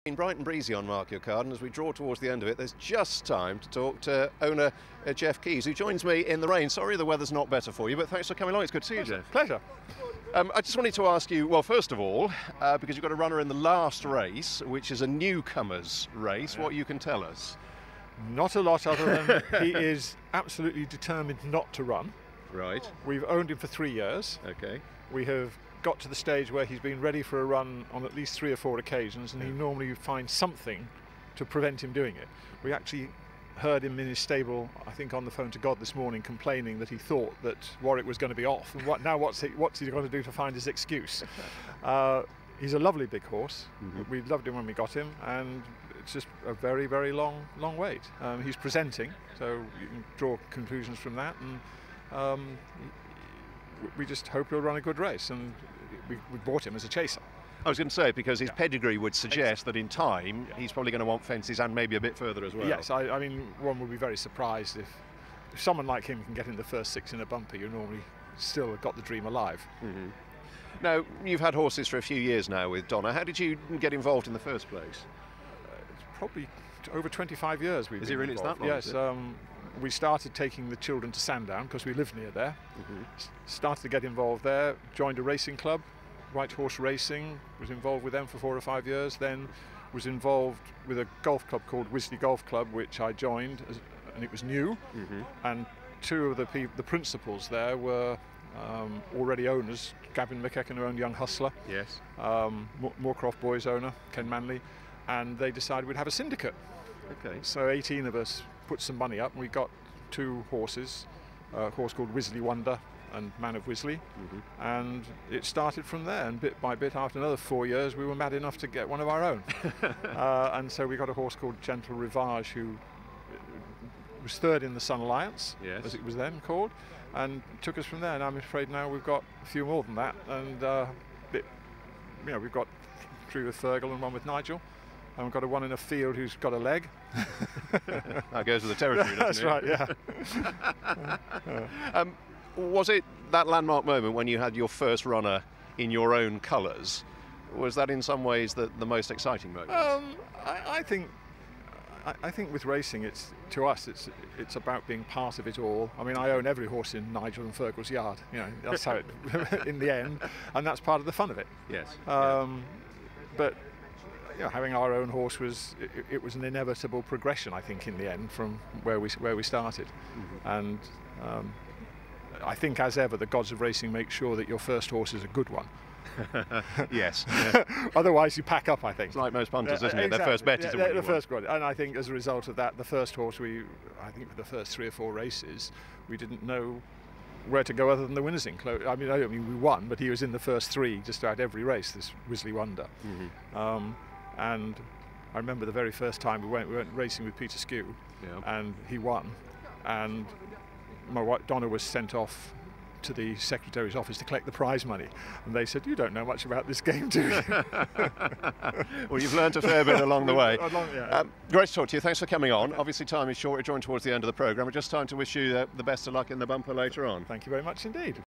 Been bright and breezy on Mark Your Card, and as we draw towards the end of it, there's just time to talk to owner Geoff Keeys, who joins me in the rain. Sorry the weather's not better for you, but thanks for coming along. It's good to see you, Geoff. Pleasure. I just wanted to ask you, well, first of all, because you've got a runner in the last race, which is a Newcomers race, what you can tell us. Not a lot other than he is absolutely determined not to run. Right. We've owned him for 3 years. Okay. We have got to the stage where he's been ready for a run on at least 3 or 4 occasions, and he normally finds something to prevent him doing it. We actually heard him in his stable, I think on the phone to God this morning, complaining that he thought that Warwick was going to be off, and what's he going to do to find his excuse? He's a lovely big horse. We loved him when we got him, and it's just a very, very long wait. He's presenting, so you can draw conclusions from that, and we just hope he'll run a good race, and we bought him as a chaser. I was going to say, because his pedigree would suggest that in time he's probably going to want fences and maybe a bit further as well. Yes, I mean, one would be very surprised if someone like him can get in the first 6 in a bumper. You normally still got the dream alive. Now, you've had horses for a few years now with Donna. How did you get involved in the first place? It's probably over 25 years we've been Is it really involved. that long? Yes. We started taking the children to Sandown because we live near there. Started to get involved there, joined a racing club, White Horse Racing, was involved with them for 4 or 5 years, then was involved with a golf club called Wisley Golf Club, which I joined, and it was new, and 2 of the principals there were already owners. Gavin McEachran, who owned Young Hustler, Yes. Moorcroft Boys owner, Ken Manley, and they decided we'd have a syndicate. Okay. So 18 of us put some money up, and we got 2 horses, a horse called Wisley Wonder and Man of Wisley, and it started from there, and bit by bit, after another 4 years, we were mad enough to get one of our own. And so we got a horse called Gentle Rivage, who was 3rd in the Sun Alliance, Yes. as it was then called, and took us from there. And I'm afraid now we've got a few more than that, and we've got 3 with Fergal and 1 with Nigel. And we've got one in a field who's got a leg. That goes with the territory, doesn't That's it? right, yeah. Was it that landmark moment when you had your first runner in your own colours? Was that in some ways the most exciting moment? I think with racing, to us it's about being part of it all. I mean, I own every horse in Nigel and Fergal's yard. You know, that's how it in the end, and that's part of the fun of it. Yes. But you know, having our own horse was an inevitable progression, I think, in the end from where we started. And I think, as ever, the gods of racing make sure that your first horse is a good one. Yes. Otherwise, you pack up, I think. It's like most punters, isn't it? Exactly. Their first bet is a winning the first one. And I think as a result of that, the first horse I think for the first 3 or 4 races, we didn't know where to go other than the winners enclosure. I mean, we won, but he was in the first 3 just about every race, this Wisley Wonder. And I remember the very first time we went racing with Peter Skew, and he won. And my wife Donna was sent off to the secretary's office to collect the prize money, and they said, "You don't know much about this game, do you?" Well, you've learned a fair bit along the way. Yeah. Great to talk to you. Thanks for coming on. Obviously, time is short. We're drawing towards the end of the programme. It's just time to wish you the best of luck in the bumper later on. Thank you very much indeed.